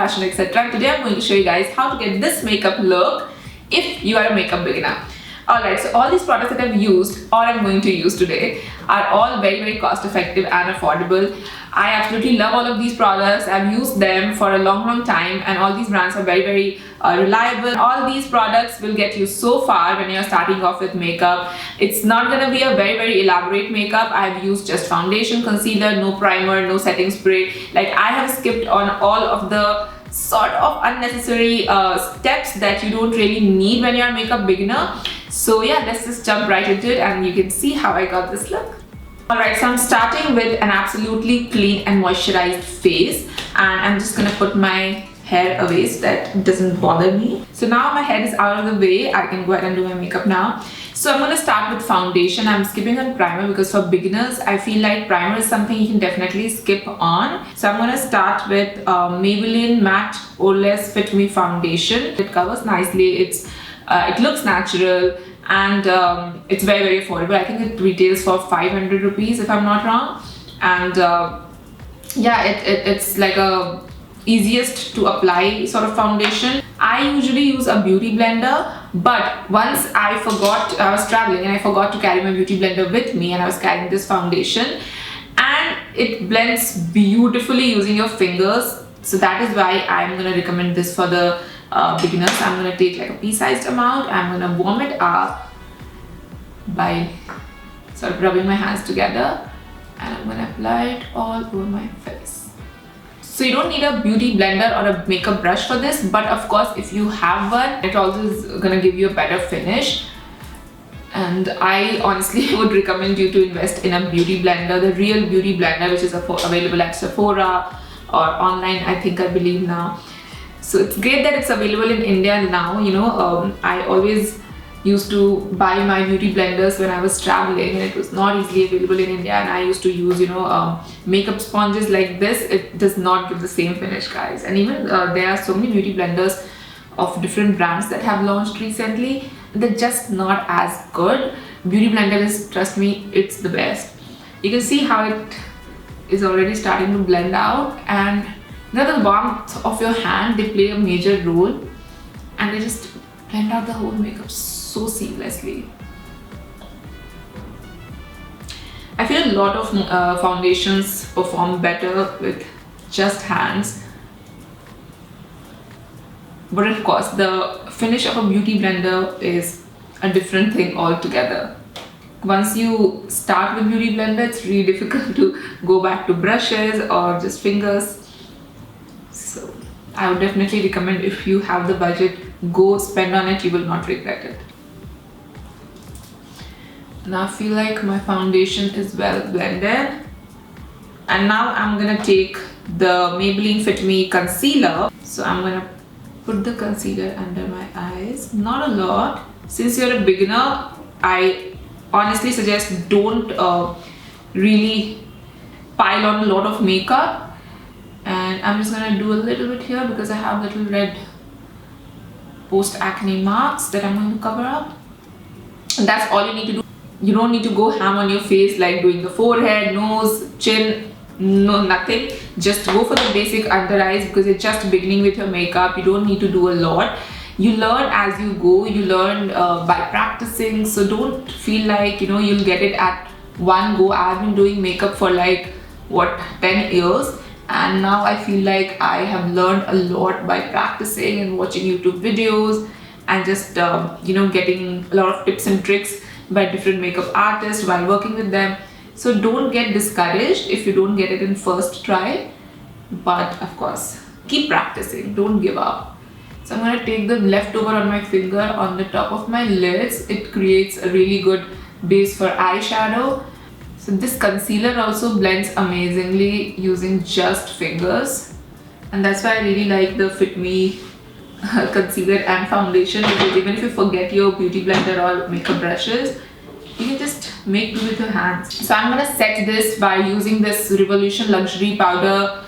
StyleFashionEtc, and today I'm going to show you guys how to get this makeup look if you are a makeup beginner. Alright, so all these products that I've used or I'm going to use today are all very cost effective and affordable. I absolutely love all of these products. I've used them for a long time, and all these brands are very reliable. All these products will get you so far when you're starting off with makeup. It's not gonna be a very elaborate makeup. I've used just foundation, concealer, no primer, no setting spray. Like, I have skipped on all of the sort of unnecessary steps that you don't really need when you're a makeup beginner. So yeah, let's just jump right into it and you can see how I got this look. Alright, so I'm starting with an absolutely clean and moisturized face, and I'm just gonna put my hair away so that it doesn't bother me. So now my head is out of the way, I can go ahead and do my makeup now. So I'm gonna start with foundation. I'm skipping on primer because for beginners, I feel like primer is something you can definitely skip on. So I'm gonna start with Maybelline Matte or Less Fit Me Foundation. It covers nicely, it looks natural, and it's very affordable. I think it retails for 500 rupees if I'm not wrong. And yeah, it's like a easiest to apply sort of foundation. I usually use a beauty blender, but once I was traveling and I forgot to carry my beauty blender with me, and I was carrying this foundation, and it blends beautifully using your fingers. So that is why I'm gonna recommend this for the beginners. I'm gonna take like a pea-sized amount. I'm gonna warm it up by sort of rubbing my hands together, and I'm gonna apply it all over my face. So you don't need a beauty blender or a makeup brush for this, but of course if you have one, it also is gonna give you a better finish. And I honestly would recommend you to invest in a beauty blender, the real beauty blender, which is available at Sephora or online, I believe now. So it's great that it's available in India now. You know, I always used to buy my beauty blenders when I was traveling, and it was not easily available in India, and I used to use, you know, makeup sponges like this. It does not give the same finish, guys. And even there are so many beauty blenders of different brands that have launched recently. They're just not as good. Beauty blender is, trust me, it's the best. You can see how it is already starting to blend out, and you know, the warmth of your hand, they play a major role, and they just blend out the whole makeup so seamlessly. I feel a lot of foundations perform better with just hands, but of course the finish of a beauty blender is a different thing altogether. Once you start with beauty blender, it's really difficult to go back to brushes or just fingers. So I would definitely recommend, if you have the budget, go spend on it. You will not regret it. Now I feel like my foundation is well blended, and now I'm gonna take the Maybelline Fit Me concealer. So I'm gonna put the concealer under my eyes, not a lot. Since you're a beginner, I honestly suggest don't really pile on a lot of makeup. And I'm just gonna do a little bit here because I have little red post-acne marks that I'm going to cover up. And that's all you need to do. You don't need to go ham on your face like doing the forehead, nose, chin, no, nothing. Just go for the basic under eyes because you're just beginning with your makeup. You don't need to do a lot. You learn as you go. You learn by practicing. So don't feel like, you know, you'll get it at one go. I've been doing makeup for like, what, 10 years. And now I feel like I have learned a lot by practicing and watching YouTube videos, and just you know, getting a lot of tips and tricks by different makeup artists while working with them. So don't get discouraged if you don't get it in first try, but of course keep practicing, don't give up. So I'm going to take the leftover on my finger on the top of my lids. It creates a really good base for eyeshadow. So this concealer also blends amazingly using just fingers, and that's why I really like the Fit Me concealer and foundation, because even if you forget your beauty blender or makeup brushes, you can just make do with your hands. So I'm gonna set this by using this Revolution Luxury powder.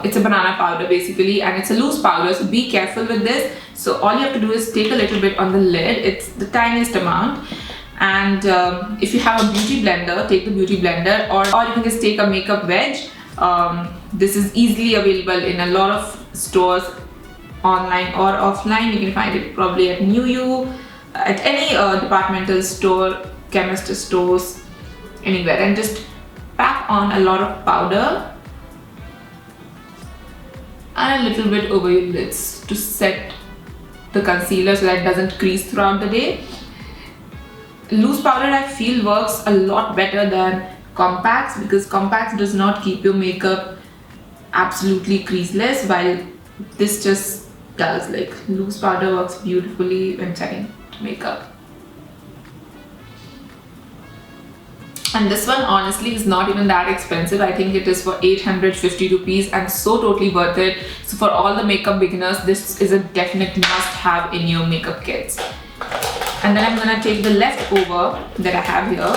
It's a banana powder basically, and it's a loose powder, so be careful with this. So all you have to do is take a little bit on the lid. It's the tiniest amount. And if you have a beauty blender, take the beauty blender, or you can just take a makeup wedge. This is easily available in a lot of stores, online or offline. You can find it probably at New You, at any departmental store, chemist stores, anywhere. And just pack on a lot of powder and a little bit over your lids to set the concealer so that it doesn't crease throughout the day. Loose powder I feel works a lot better than compacts, because compacts does not keep your makeup absolutely creaseless, while this just does. Like, loose powder works beautifully when setting makeup. And this one honestly is not even that expensive. I think it is for 850 rupees and so totally worth it. So for all the makeup beginners, this is a definite must have in your makeup kits. And then I'm gonna take the leftover that I have here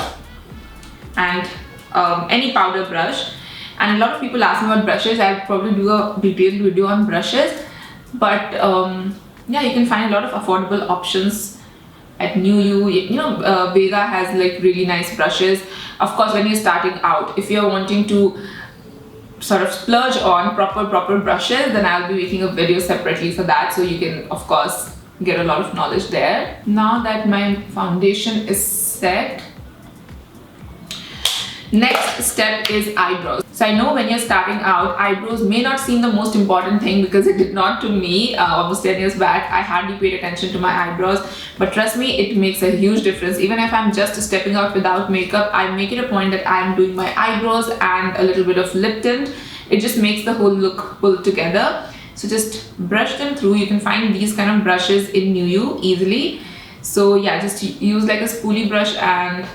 and any powder brush. And a lot of people ask me about brushes. I'll probably do a detailed video on brushes. But yeah, you can find a lot of affordable options at New You. You know, Vega has like really nice brushes. Of course, when you're starting out, if you're wanting to sort of splurge on proper brushes, then I'll be making a video separately for that, so you can of course get a lot of knowledge there. Now that my foundation is set, next step is eyebrows. So I know when you're starting out, eyebrows may not seem the most important thing, because it did not to me. Almost 10 years back, I hardly paid attention to my eyebrows. But trust me, it makes a huge difference. Even if I'm just stepping out without makeup, I make it a point that I'm doing my eyebrows and a little bit of lip tint. It just makes the whole look pull together. So just brush them through. You can find these kind of brushes in New You easily. So yeah, just use like a spoolie brush and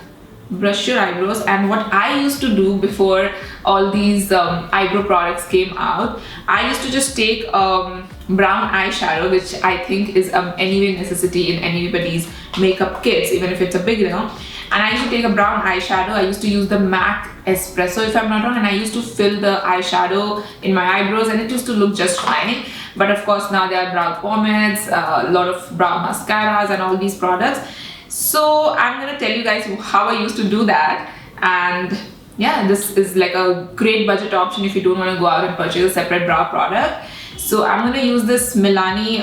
brush your eyebrows. And what I used to do before all these eyebrow products came out, I used to just take brown eyeshadow, which I think is anyway necessity in anybody's makeup kits, even if it's a beginner. And I used to take a brown eyeshadow. I used to use the MAC Espresso, if I'm not wrong, and I used to fill the eyeshadow in my eyebrows, and it used to look just fine. But of course now there are brow pomades, a lot of brow mascaras and all these products. So I'm gonna tell you guys how I used to do that. And yeah, this is like a great budget option if you don't want to go out and purchase a separate brow product. So I'm gonna use this Milani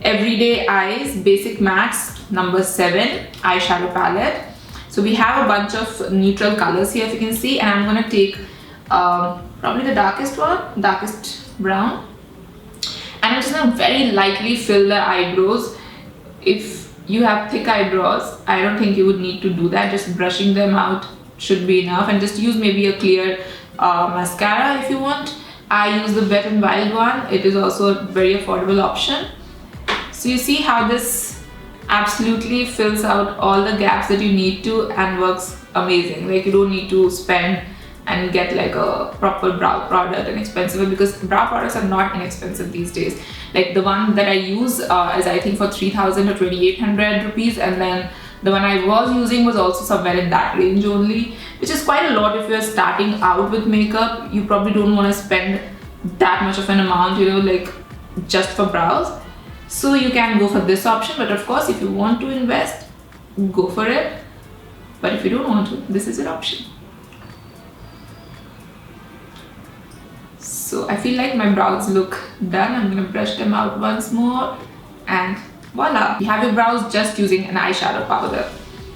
Everyday Eyes Basic Mattes number 7 eyeshadow palette. So we have a bunch of neutral colors here, if you can see, and I'm gonna take probably the darkest one, darkest brown, and I'm just gonna very lightly fill the eyebrows. If you have thick eyebrows, I don't think you would need to do that. Just brushing them out should be enough, and just use maybe a clear mascara if you want. I use the Wet n Wild one. It is also a very affordable option. So you see how this absolutely fills out all the gaps that you need to and works amazing. Like, you don't need to spend and get like a proper brow product and expensive, because brow products are not inexpensive these days. Like the one that I use is I think for 3,000 or 2,800 rupees, and then the one I was using was also somewhere in that range only, which is quite a lot if you're starting out with makeup. You probably don't want to spend that much of an amount, you know, like just for brows. So you can go for this option, but of course if you want to invest, go for it. But if you don't want to, this is your option. So I feel like my brows look done. I'm gonna brush them out once more, and voila, you have your brows just using an eyeshadow powder.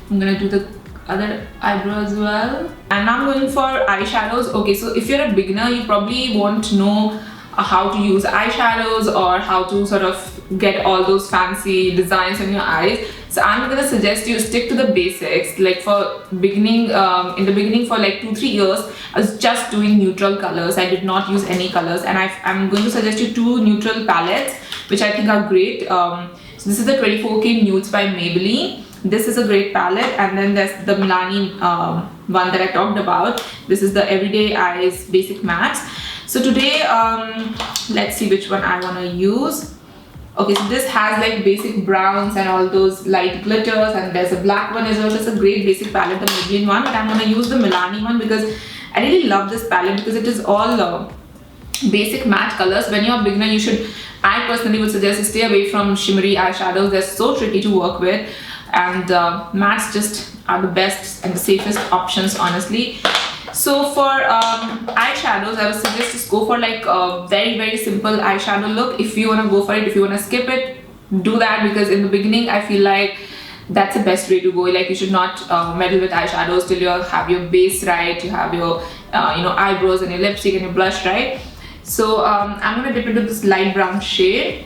I'm gonna do the other eyebrow as well, and now I'm going for eyeshadows. Okay, so if you're a beginner, you probably won't know how to use eyeshadows or how to sort of get all those fancy designs on your eyes. So I'm gonna suggest you stick to the basics. Like for beginning, in the beginning for like 2-3 years, I was just doing neutral colors. I did not use any colors, and I'm going to suggest you 2 neutral palettes, which I think are great. So this is the 24K Nudes by Maybelline. This is a great palette, and then there's the Milani one that I talked about. This is the Everyday Eyes Basic Mattes. So today, let's see which one I want to use. Okay, so this has like basic browns and all those light glitters, and there's a black one as well. So it's a great basic palette, the Maybelline one, but I'm going to use the Milani one because I really love this palette, because it is all basic matte colors. When you're a beginner, you should, I personally would suggest, stay away from shimmery eyeshadows. They're so tricky to work with, and mattes just are the best and the safest options, honestly. So for eyeshadows, I would suggest just go for like a very simple eyeshadow look. If you want to go for it, if you want to skip it, do that, because in the beginning I feel like that's the best way to go. Like you should not meddle with eyeshadows till you have your base right, you have your eyebrows and your lipstick and your blush right. So I'm gonna dip into this light brown shade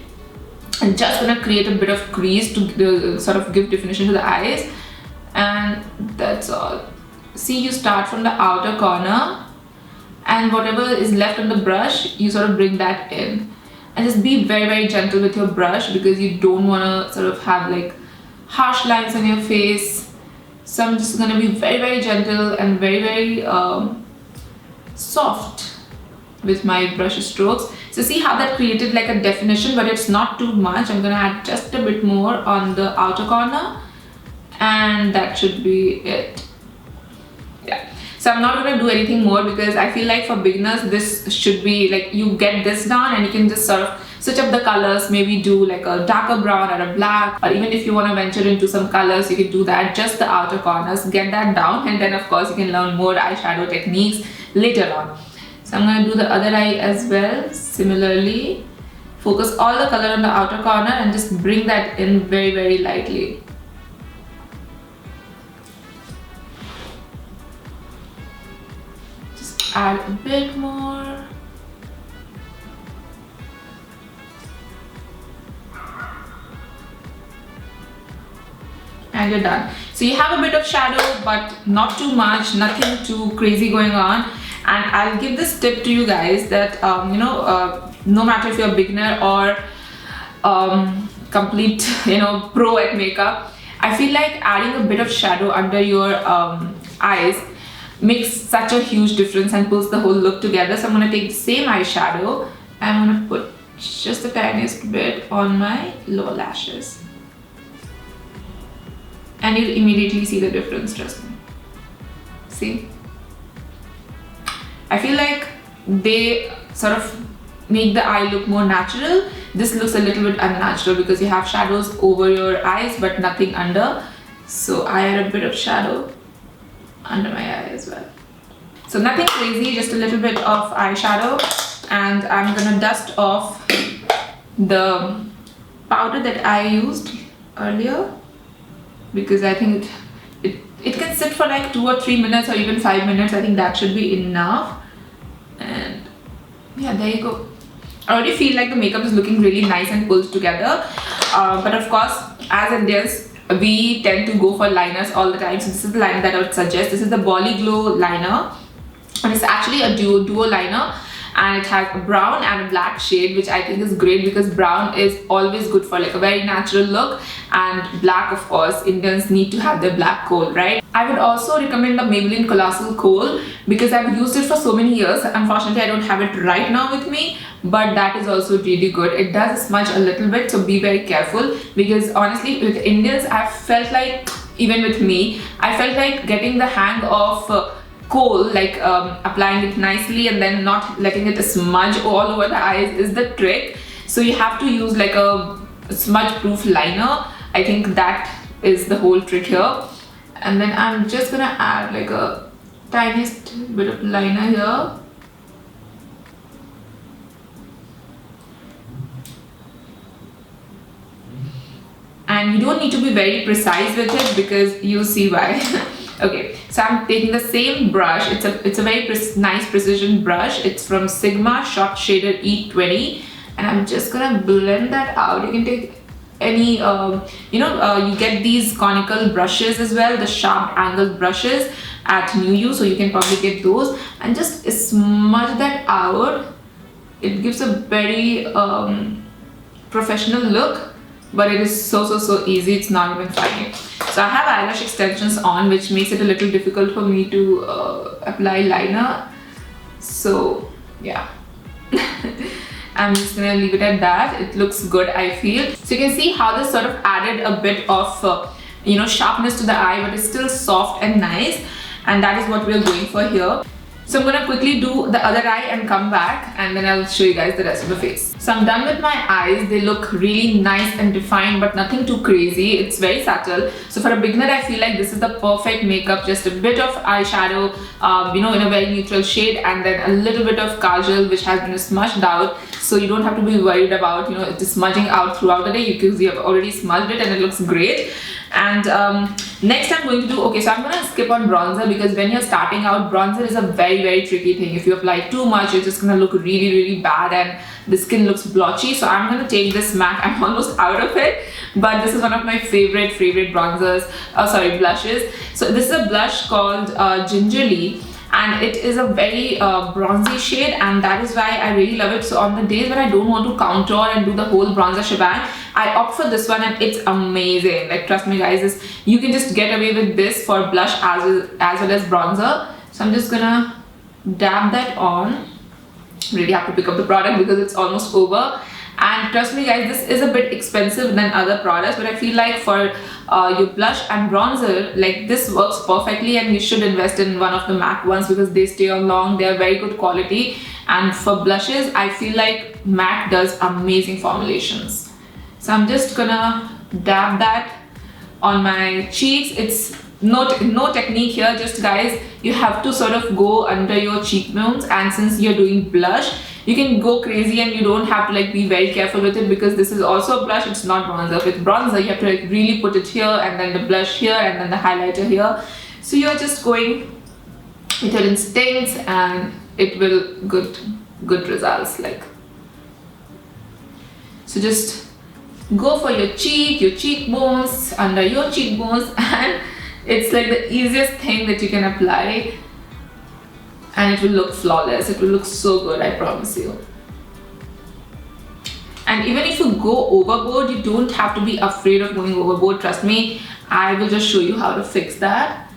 and just gonna create a bit of crease to sort of give definition to the eyes, and that's all. See, you start from the outer corner and whatever is left on the brush, you sort of bring that in, and just be very gentle with your brush, because you don't want to sort of have like harsh lines on your face. So I'm just gonna be very gentle and very soft with my brush strokes. So see how that created like a definition, but it's not too much. I'm gonna add just a bit more on the outer corner, and that should be it. Yeah, so I'm not gonna do anything more, because I feel like for beginners this should be like, you get this done and you can just sort of switch up the colors, maybe do like a darker brown or a black, or even if you want to venture into some colors, you can do that. Just the outer corners, get that down, and then of course you can learn more eyeshadow techniques later on. So I'm going to do the other eye as well. Similarly, focus all the color on the outer corner and just bring that in very lightly. Just add a bit more. And you're done. So you have a bit of shadow, but not too much, nothing too crazy going on. And I'll give this tip to you guys that no matter if you're a beginner or complete pro at makeup, I feel like adding a bit of shadow under your eyes makes such a huge difference and pulls the whole look together. So I'm going to take the same eyeshadow and I'm going to put just the tiniest bit on my lower lashes, and you'll immediately see the difference, trust me. See? I feel like they sort of make the eye look more natural. This looks a little bit unnatural because you have shadows over your eyes but nothing under. So I add a bit of shadow under my eye as well. So nothing crazy, just a little bit of eyeshadow, and I'm gonna dust off the powder that I used earlier, because I think it can sit for like 2 or 3 minutes or even 5 minutes. I think that should be enough. And yeah, there you go. I already feel like the makeup is looking really nice and pulled together. But of course, as Indians, we tend to go for liners all the time. So this is the liner that I would suggest. This is the Bolly Glow liner, and it's actually a duo liner, and it has a brown and a black shade, which I think is great because brown is always good for like a very natural look, and black, of course, Indians need to have their black kohl, right? I would also recommend the Maybelline Colossal Kohl because I've used it for so many years. Unfortunately, I don't have it right now with me, but that is also really good. It does smudge a little bit, so be very careful, because honestly with Indians, I felt like, even with me, I felt like getting the hang of kohl, like applying it nicely and then not letting it smudge all over the eyes is the trick. So you have to use like a smudge proof liner. I think that is the whole trick here. And then I'm just gonna add like a tiniest bit of liner here. And you don't need to be very precise with it because you'll see why. Okay, so I'm taking the same brush. It's a very nice precision brush. It's from Sigma Shot Shader E20, and I'm just gonna blend that out. You can take any, you get these conical brushes as well, the sharp angled brushes at New You, so you can probably get those and just smudge that out. It gives a very professional look, but it is so easy. It's not even funny. So I have eyelash extensions on, which makes it a little difficult for me to apply liner. So yeah. I'm just gonna leave it at that. It looks good, I feel. So you can see how this sort of added a bit of sharpness to the eye, but it's still soft and nice, and that is what we're going for here. So I'm gonna quickly do the other eye and come back, and then I'll show you guys the rest of the face. So I'm done with my eyes. They look really nice and defined, but nothing too crazy. It's very subtle. So for a beginner, I feel like this is the perfect makeup. Just a bit of eyeshadow, you know, in a very neutral shade, and then a little bit of kajal, which has been smudged out. So you don't have to be worried about, you know, it is smudging out throughout the day because you have already smudged it and it looks great. And next I'm going to do, okay, so I'm going to skip on bronzer because when you're starting out, bronzer is a very tricky thing. If you apply too much, it's just going to look really bad and the skin looks blotchy. So I'm going to take this MAC. I'm almost out of it, but this is one of my favorite bronzers, blushes. So this is a blush called Gingerly, and it is a very bronzy shade, and that is why I really love it. So on the days when I don't want to contour and do the whole bronzer shebang, I opt for this one, and it's amazing. Like, trust me guys, you can just get away with this for blush as well as bronzer. So I'm just gonna dab that on. Really have to pick up the product because it's almost over. And trust me guys, this is a bit expensive than other products, but I feel like for your blush and bronzer, like, this works perfectly, and you should invest in one of the MAC ones because they stay on long. They are very good quality. And for blushes, I feel like MAC does amazing formulations. So I'm just gonna dab that on my cheeks. It's no technique here, just guys, you have to sort of go under your cheekbones, and since you're doing blush, you can go crazy and you don't have to like be very careful with it because this is also a blush, it's not bronzer. With bronzer, you have to like really put it here, and then the blush here, and then the highlighter here. So you're just going with your instincts, and it will good results. Like, so just go for your cheekbones, under your cheekbones, and it's like the easiest thing that you can apply, and it will look flawless. It will look so good, I promise you. And even if you go overboard, you don't have to be afraid of going overboard. Trust me, I will just show you how to fix that.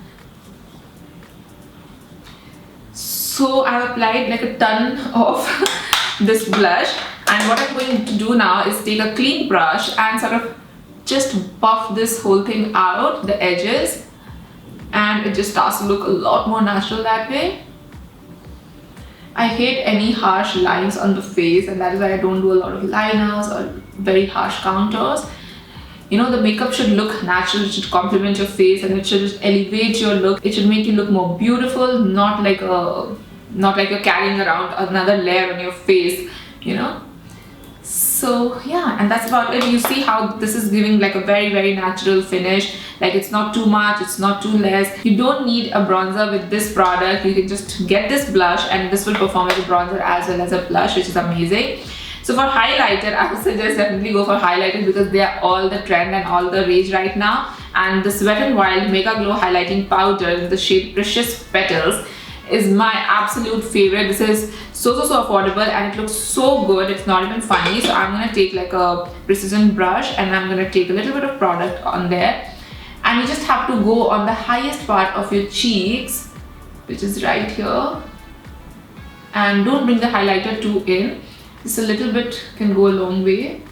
So I've applied like a ton of this blush, and what I'm going to do now is take a clean brush and sort of just buff this whole thing out, the edges, and it just starts to look a lot more natural that way. I hate any harsh lines on the face, and that is why I don't do a lot of liners or very harsh contours. You know, the makeup should look natural, it should complement your face, and it should just elevate your look. It should make you look more beautiful, not like you're carrying around another layer on your face, you know. So yeah, and that's about it. You see how this is giving like a very natural finish. Like, it's not too much, it's not too less. You don't need a bronzer with this product. You can just get this blush, and this will perform as a bronzer as well as a blush, which is amazing. So for highlighter, I would suggest definitely go for highlighter because they are all the trend and all the rage right now. And this Wet n Wild Mega Glow Highlighting Powder in the shade Precious Petals is my absolute favorite. This is so affordable, and it looks so good. It's not even funny. So I'm gonna take like a precision brush, and I'm gonna take a little bit of product on there, and you just have to go on the highest part of your cheeks, which is right here, and don't bring the highlighter too in. Just a little bit can go a long way.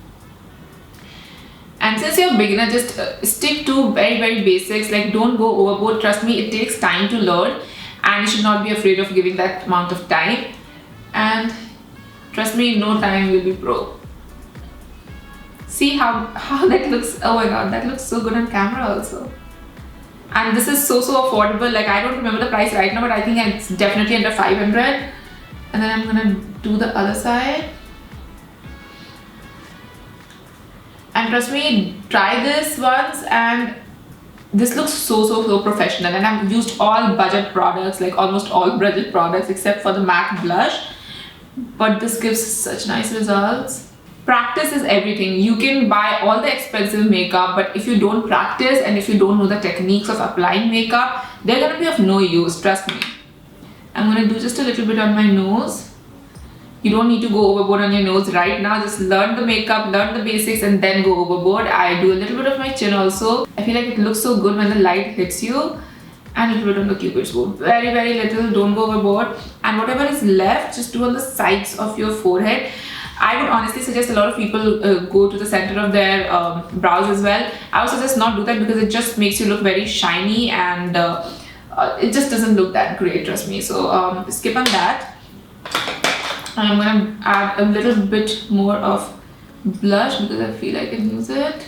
And since you're a beginner, just stick to very basics. Like, don't go overboard. Trust me, it takes time to learn, and you should not be afraid of giving that amount of time. And trust me, in no time you'll be pro. See how that looks. Oh my god, that looks so good on camera also. And this is so affordable. Like, I don't remember the price right now, but I think it's definitely under 500. And then I'm gonna do the other side. And trust me, try this once, and this looks so professional. And I've used all budget products, like almost all budget products except for the MAC blush, but this gives such nice results. Practice is everything. You can buy all the expensive makeup, but if you don't practice and if you don't know the techniques of applying makeup, they're gonna be of no use, trust me. I'm gonna do just a little bit on my nose. You don't need to go overboard on your nose right now. Just learn the makeup, learn the basics, and then go overboard. I do a little bit of my chin also. I feel like it looks so good when the light hits you. And a little bit on the cupids. Go very little, don't go overboard. And whatever is left, just do on the sides of your forehead. I would honestly suggest a lot of people go to the center of their brows as well. I would suggest not do that because it just makes you look very shiny and it just doesn't look that great, trust me. So skip on that. And I'm gonna add a little bit more of blush because I feel I can use it.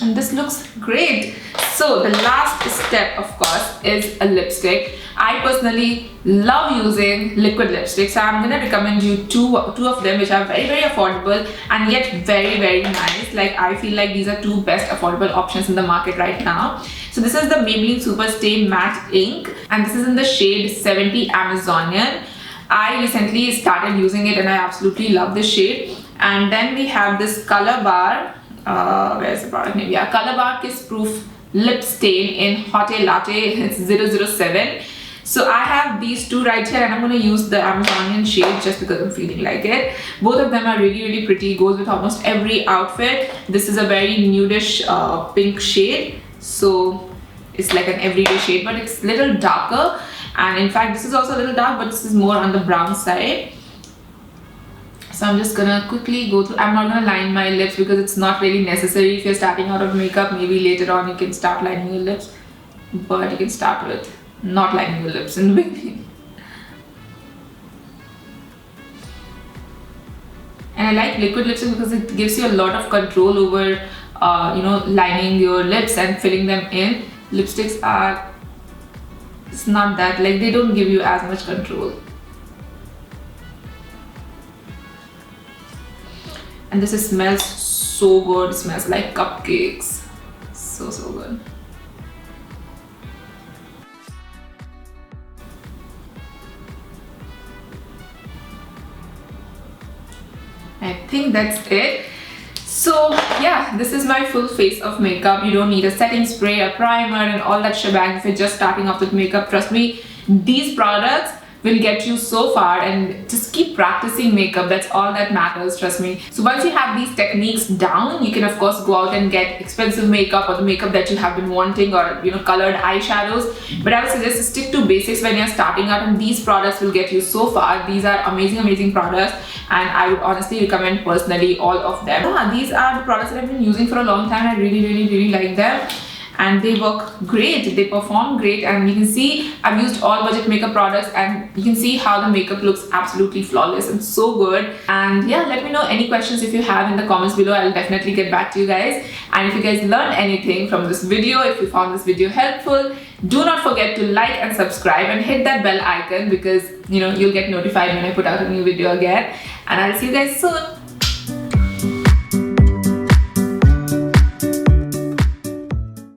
And this looks great. So the last step, of course, is a lipstick. I personally love using liquid lipsticks, so I'm gonna recommend you two of them, which are very affordable and yet very nice. Like, I feel like these are two best affordable options in the market right now. So this is the Maybelline Super Stay Matte Ink, and this is in the shade 70 Amazonian. I recently started using it and I absolutely love this shade. And then we have this Color Bar. Where's the product name? Yeah, Color Bar Kiss Proof Lip Stain in Hotte Latte. It's 007. So I have these two right here, and I'm going to use the Amazonian shade just because I'm feeling like it. Both of them are really pretty. Goes with almost every outfit. This is a very nudish pink shade, so it's like an everyday shade, but it's a little darker. And in fact, this is also a little dark, but this is more on the brown side. So I'm just gonna quickly go through. I'm not gonna line my lips because it's not really necessary. If you're starting out of makeup, maybe later on you can start lining your lips, but you can start with not lining your lips in the beginning. And I like liquid lipstick because it gives you a lot of control over, you know, lining your lips and filling them in. Lipsticks are, it's not that, like, they don't give you as much control. And this smells so good. It smells like cupcakes. So good. I think that's it. So yeah, this is my full face of makeup. You don't need a setting spray, a primer and all that shebang if you're just starting off with makeup. Trust me, these products will get you so far, and just keep practicing makeup. That's all that matters, trust me. So once you have these techniques down, you can of course go out and get expensive makeup or the makeup that you have been wanting, or, you know, colored eyeshadows. But I would suggest to stick to basics when you're starting out, and these products will get you so far. These are amazing products, and I would honestly recommend personally all of them. These are the products that I've been using for a long time. I really like them. And they work great, they perform great, and you can see I've used all budget makeup products, and you can see how the makeup looks absolutely flawless and so good. And yeah, let me know any questions if you have in the comments below. I'll definitely get back to you guys. And if you guys learned anything from this video, if you found this video helpful, do not forget to like and subscribe and hit that bell icon, because, you know, you'll get notified when I put out a new video again. And I'll see you guys soon.